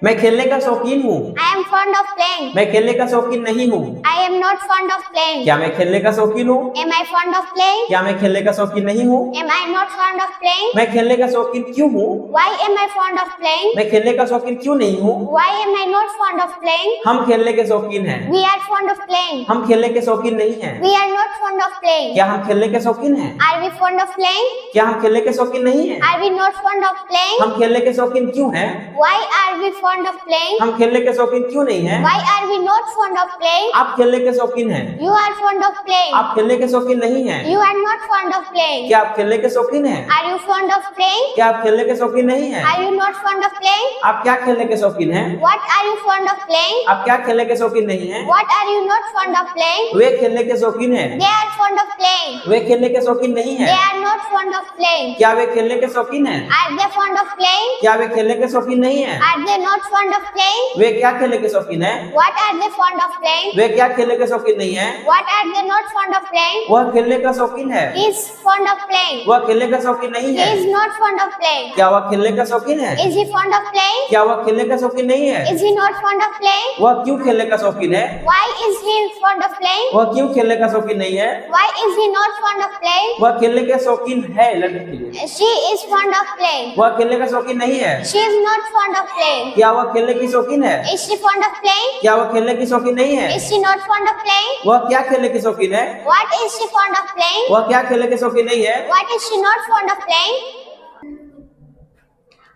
मैं खेलने का शौकीन हूँ। I am fond of playing. मैं खेलने का शौकीन नहीं हूँ। I am not fond of playing. क्या मैं खेलने का शौकीन हूँ? Am I fond of playing? क्या मैं खेलने का शौकीन नहीं हूँ? Am I not fond of playing? मैं खेलने का शौकीन क्यों हूँ? Why am I fond of playing? मैं खेलने का शौकीन क्यों नहीं हूँ? Why am I not fond of playing? हम खेलने के शौकीन हैं। We are fond of playing. हम खेलने के शौकीन नहीं हैं। We are not fond of playing. क्या हम खेलने के शौकीन हैं? Are we fond of playing? क्या हम खेलने के शौकीन नहीं हैं? Are we not fond of playing? हम खेलने के शौकीन क्यों हैं? Why are we fond of playing? हम खेलने के शौकीन क्यों नहीं हैं? Why are we not fond of playing? आप खेलने के शौकीन हैं। You are fond of playing. आप खेलने के शौकीन नहीं हैं। You are not fond of playing. क्या आप खेलने के शौकीन हैं? Are you fond of playing? क्या आप खेलने के शौकीन नहीं हैं? Are you not fond of playing? आप क्या खेलने के शौकीन हैं? What are you fond of playing? आप क्या खेलने के शौकीन नहीं हैं? What are you not fond of playing? वे खेलने के शौकीन हैं। They are fond of playing. वे खेलने के शौकीन नहीं They हैं। are not fond of playing. क्या वे खेलने के शौकीन हैं? Are they fond of playing? क्या वे खेलने के शौकीन नहीं हैं? Are they not fond of playing? वे क्या खेलने के शौकीन हैं? What are they fond of playing? वे क्या खेलने के शौकीन नहीं हैं? What are they not fond of playing? वह खेलने का शौकीन है। He is fond of playing. वह खेलने का शौकीन नहीं He है। is not fond of playing. क्या वह खेलने का शौकीन है? Is he fond of playing? क्या वह खेलने का शौकीन नहीं है? Is he not fond of playing? वह क्यों खेलने का शौकीन है? Why is he fond of playing? वह क्यों खेलने का शौकीन नहीं है? Why is he not fond of playing? वह खेलने का शौकीन है लड़के के लिए। She is fond of playing. वह खेलने का शौकीन नहीं है। She is not fond of playing. क्या वह खेलने की शौकीन है? Is she fond of playing? क्या वह खेलने की शौकीन नहीं है? Is she not fond of playing? वह क्या खेलने की शौकीन है? What is she fond of playing? वह क्या खेलने की शौकीन नहीं है? What is she not fond of playing?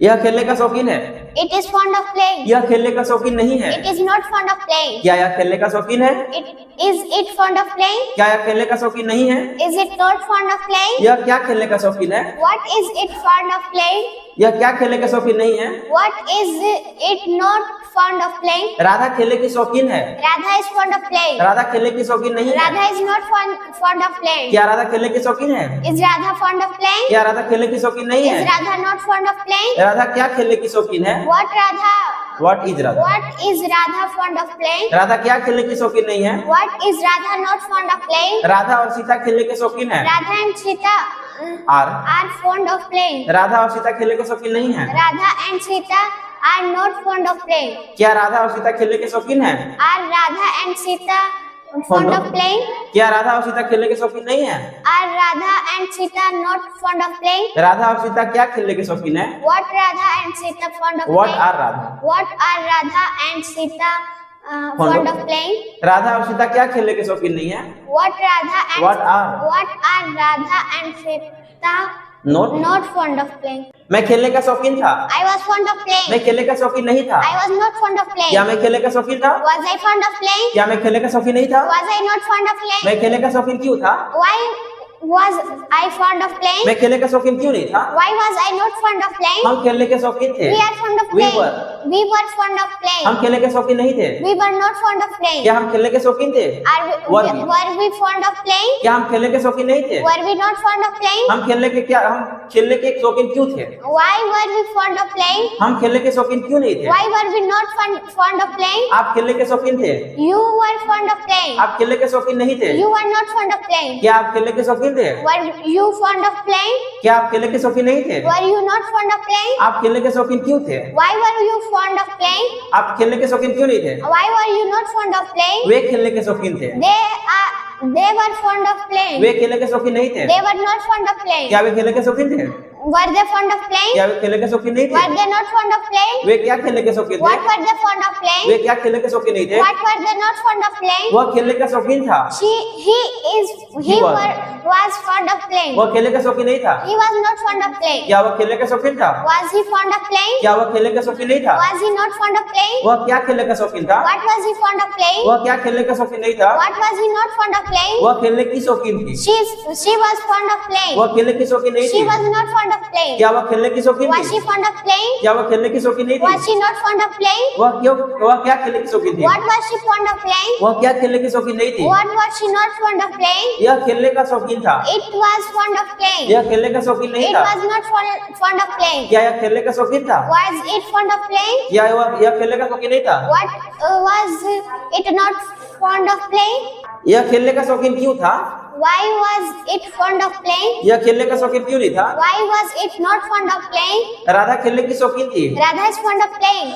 यह खेलने का शौकीन है। It is fond of playing. यह खेलने का शौकीन नहीं है। It is not fond of playing. क्या यह खेलने का शौकीन है? Is it fond of playing? क्या यह खेलने का शौकीन नहीं है? Is it not fond of playing? यह क्या खेलने का शौकीन है? What is it fond of playing? यह क्या खेलने का शौकीन नहीं है? What is it not fond of playing? Radha खेलने की शौकीन है। Radha is fond of playing. Radha खेलने की शौकीन नहीं है। Radha is not fond of playing. क्या राधा खेलने की शौकीन है? Is Radha fond of playing? क्या राधा खेलने की शौकीन नहीं Is है? Radha not fond of playing? Radha क्या खेलने की शौकीन है? What Radha? What is Radha? What is Radha fond of playing? Radha क्या खेलने की शौकीन नहीं है? What is Radha not fond of playing? Radha और सीता खेलने के शौकीन है। Radha and Sita और are fond of playing. Radha और सीता खेलने के शौकीन नहीं है। Radha and Sita are not fond of playing. क्या राधा और सीता खेलने के शौकीन है? Are Radha and Sita fond of playing? क्या राधा और सीता खेलने के शौकीन नहीं है? Are Radha and Sita not fond of playing? Radha और सीता क्या खेलने के शौकीन है? What Radha and Sita fond of What playing? are Radha? What are Radha and Sita fond of playing? Radha और सीता क्या खेलने के शौकीन नहीं है? What Radha and What are? What are Radha and Sita Not? not fond of playing? मैं खेलने का शौकीन था। I was fond of playing. मैं खेलने का शौकीन नहीं था। I was not fond of playing. क्या मैं खेलने का शौकीन था? Was I fond of playing? क्या मैं खेलने का शौकीन नहीं था? Was I not fond of playing? मैं खेलने का शौकीन क्यों था? Why was I fond of playing? मैं खेलने का शौकीन क्यों नहीं था? Why was I not fond of playing? हम खेलने के शौकीन थे। We are fond of We playing. were. We were fond of playing. हम खेलने के शौकीन नहीं थे। We were not fond of playing. क्या हम खेलने के शौकीन थे? Were we? Were we fond of playing? क्या हम खेलने के शौकीन नहीं थे? Were we not fond of playing? हम खेलने के शौकीन क्यों थे? Why were we fond of playing? हम खेलने के शौकीन क्यों नहीं थे? Why were we not fond of playing? आप खेलने के शौकीन थे। You were fond of playing. आप खेलने के शौकीन नहीं थे। You were not fond of playing. क्या आप खेलने के शौकीन थे? Were you fond of playing? क्या आप खेलने के शौकीन नहीं थे? Were you not fond of playing? आप खेलने के शौकीन क्यों थे? Why were you fond of playing? आप खेलने के शौकीन क्यों नहीं थे? Why were you not fond of playing? वे खेलने के शौकीन थे। They were fond of playing. वे खेलने के शौकीन नहीं थे। They were not fond of playing. क्या वे खेलने के शौकीन थे? Were they fond of playing? क्या वे खेलने के शौकीन नहीं थे? Were they not fond of playing? वे क्या खेलने के शौकीन थे? What were they fond of playing? वे क्या खेलने के शौकीन नहीं थे? What were they not fond of playing? वह खेलने का शौकीन था। He was fond of playing. वह खेलने का शौकीन नहीं था। He was not fond of playing. क्या वह खेलने का शौकीन था? Was he fond of playing? क्या वह खेलने का शौकीन नहीं था? Was he not fond of playing? वह क्या खेलने का शौकीन था? What was he fond of playing? वह क्या खेलने का शौकीन नहीं था? What was he not fond of playing? वह खेलने की शौकीन थी। She was fond of playing. वह खेलने की शौकीन नहीं She थी। was not fond of playing. क्या वह खेलने की शौकीन Was थी? she fond of playing? क्या वह खेलने की शौकीन नहीं Was थी? she not fond of playing? वह क्या खेलने की शौकीन थी? What was she fond of playing? वह क्या खेलने की शौकीन नहीं थी? What was she not fond of playing? यह खेलने का शौकीन था। It was fond of playing. यह खेलने का शौकीन नहीं It था। was not fond of playing. क्या यह खेलने का शौकीन था? Was it fond of playing? यह खेलने का शौकीन नहीं था। What was it not fond of playing? यह खेलने का शौकीन क्यों था? Why was it fond of playing? यह खेलने का शौकीन क्यों नहीं था? Why was it not fond of playing? Radha खेलने की शौकीन थी। Radha is fond of playing.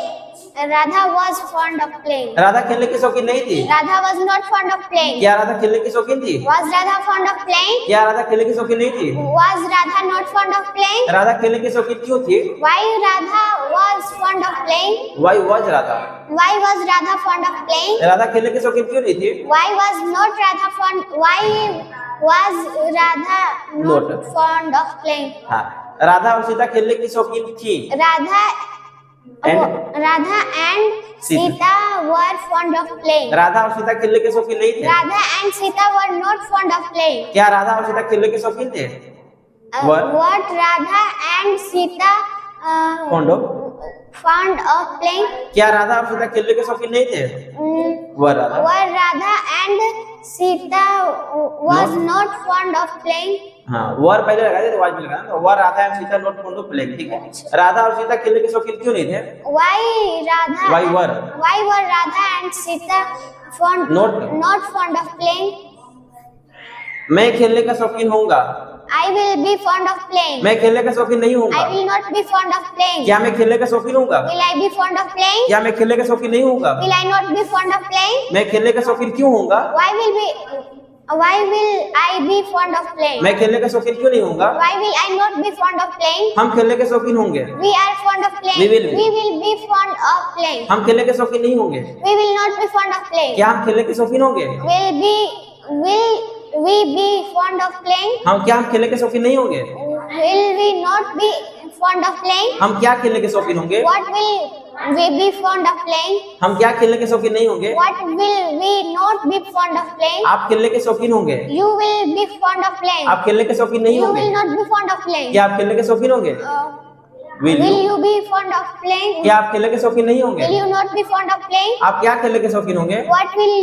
Radha was fond of playing. Radha खेलने की शौकीन नहीं थी। Radha was not fond of playing. क्या राधा खेलने की शौकीन थी? Was Radha fond of playing? क्या राधा खेलने की शौकीन नहीं थी? Was Radha not fond of playing? Radha खेलने की शौकीन क्यों थी? Why Radha was fond of playing? Why was Radha? Why was Radha fond of playing? Radha खेलने की शौकीन क्यों नहीं थी? Why was not Radha fond? Why was Radha not Not. fond of playing? हाँ, राधा और सीता खेलने की शौकीन थी। Radha and Sita were fond of playing. Radha और सीता खेलने के शौकीन नहीं थे। Radha and Sita were not fond of playing. क्या राधा और सीता खेलने के शौकीन थे? Were? What Radha and Sita Fond of? fond of playing? क्या राधा और सीता खेलने के शौकीन नहीं थे? वह Radha. Were Radha and Sita was not fond of playing? हाँ, वर पहले लगा दे, वाज में लगाना, तो वर राधा और Sita not fond of playing, ठीक है। राधा और सीता खेलने के शौकीन क्यों नहीं थे? Why were Radha and Sita not fond of playing? मैं खेलने का शौकीन होऊंगा। I will be fond of playing. मैं खेलने का शौकीन नहीं I होऊंगा। will not be fond of playing. क्या मैं खेलने का शौकीन होऊंगा? Will I be fond of playing? क्या मैं खेलने का शौकीन नहीं होऊंगा? Will I not be fond of playing? मैं खेलने का शौकीन क्यों होऊंगा? Why will I be fond of playing? मैं खेलने का शौकीन क्यों नहीं होऊंगा? Why will I not be fond of playing? हम खेलने के शौकीन होंगे। We are fond of playing. We will be. We will be fond of playing. हम खेलने के शौकीन नहीं होंगे। We will not be fond of playing. क्या हम खेलने के शौकीन होंगे? Will we be fond of playing? क्या हम खेलने के शौकीन नहीं होंगे? Will we not be fond of playing? हम क्या खेलने के शौकीन होंगे? What will we be fond of playing? हम क्या खेलने के शौकीन नहीं होंगे? What will we not be fond of playing? आप खेलने के शौकीन होंगे। You will be fond of playing. आप खेलने के शौकीन नहीं You होंगे। will not be fond of playing. क्या आप खेलने के शौकीन होंगे? Will Will you? you be fond of playing? क्या आप खेलने के शौकीन नहीं होंगे? Will you not be fond of playing? आप क्या खेलने के शौकीन होंगे? What will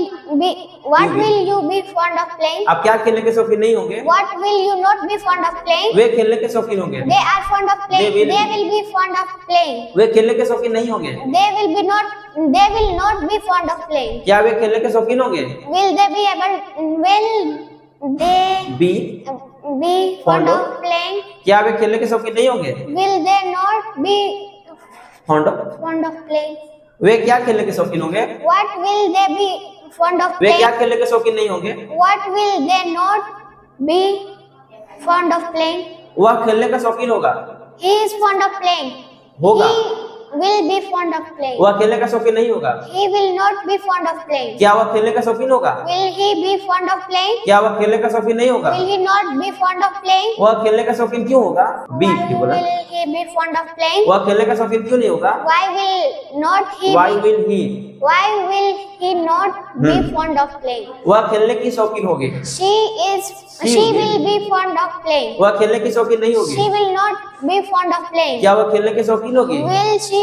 you be fond of playing? आप क्या खेलने के शौकीन नहीं होंगे? What will you not be fond of playing? वे खेलने के शौकीन होंगे। They are fond of playing. They will They will be fond of playing. वे खेलने के शौकीन नहीं होंगे। They will not be fond of playing. क्या वे खेलने के शौकीन होंगे? Will they be be Fond fond of? of playing? क्या वे खेलने के शौकीन नहीं होंगे? Will they not be fond of fond of playing? वे क्या खेलने के शौकीन होंगे? What will they be fond of वे क्या playing? खेलने के शौकीन नहीं होंगे? What will they not be fond of playing? वह खेलने का शौकीन होगा। He is fond of playing. होगा। He will be fond of playing. वह खेलने का शौकीन नहीं होगा। He will not be fond of playing. क्या वह खेलने का शौकीन होगा? Will he be fond of playing? क्या वह खेलने का शौकीन नहीं होगा? Will he not be fond of playing? वह खेलने का शौकीन क्यों होगा? बी Why क्यों बोला? will he be fond of playing? वह खेलने का शौकीन क्यों नहीं होगा? Why will not he Why be, will he? why will he not be fond of playing? वह खेलने की शौकीन होगी। She will be fond of playing. वह खेलने की शौकीन नहीं होगी। She will not be fond of playing. क्या वह खेलने की शौकीन होगी? Will she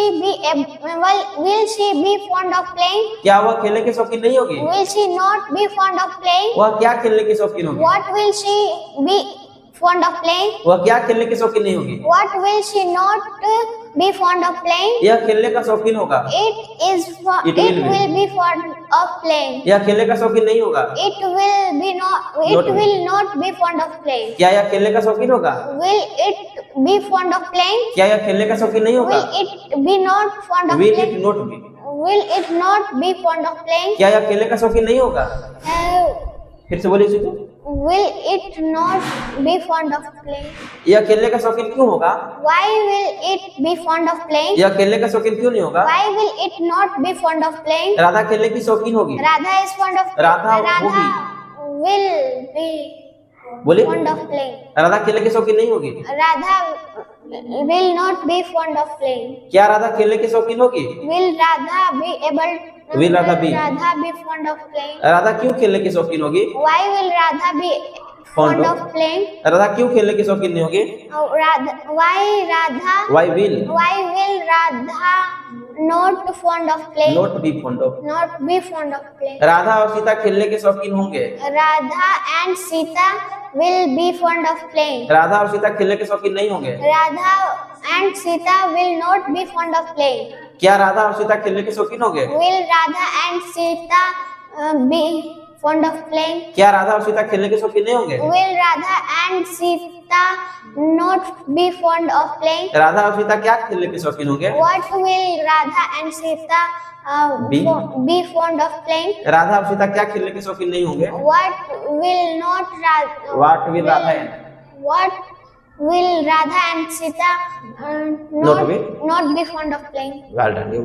be fond of playing? क्या वह खेलने की शौकीन नहीं होगी? Will she not be fond of playing? वह क्या खेलने की शौकीन होगी? What will she be fond of playing? वह क्या खेलने की शौकीन नहीं होगी? What will she not be fond of playing? यह खेलने का शौकीन होगा। It It will will be fond of playing. यह खेलने का शौकीन नहीं होगा। It will not be fond of playing. क्या यह खेलने का शौकीन होगा? Will it be fond of playing? क्या यह खेलने का शौकीन नहीं होगा? Will it be not fond of Will it playing? not be? Will it not be fond of playing? क्या यह खेलने का शौकीन नहीं होगा? फिर से बोलिए सीधे। Will it not be fond of playing? यह खेलने का शौकीन क्यों होगा? Why will it be fond of playing? यह खेलने का शौकीन क्यों नहीं होगा? Why will it not be fond of playing? Radha खेलने की शौकीन होगी। Radha is fond of Radha will be बोलिए। fond of playing. राधा खेलने की शौकीन नहीं होगी। Radha will not be fond of playing. क्या राधा खेलने की शौकीन होगी? Will Radha be able? Will Radha be? Radha be fond of playing? Radha क्यों खेलने की शौकीन होगी? Why will Radha be Fond fond of? of playing? Radha क्यों खेलने की शौकीन नहीं होगी? Why Why will will Radha not fond of playing? not be fond of? Not be fond of playing. Radha और सीता खेलने के शौकीन होंगे। Radha and Sita will be fond of playing. Radha और सीता खेलने के शौकीन नहीं होंगे। Radha and Sita will not be fond of playing. क्या राधा और सीता खेलने के शौकीन होंगे? Will Radha and Sita be fond of playing? क्या राधा और सीता खेलने के शौकीन नहीं होंगे? Will Radha and Sita not be fond of playing? Radha और सीता क्या खेलने के शौकीन होंगे? What will Radha and Sita Be? be fond of playing? Radha और सीता क्या खेलने के शौकीन नहीं होंगे? What will not Radha? What will Radha and What will Radha and Sita Not be? not be fond of playing? well done.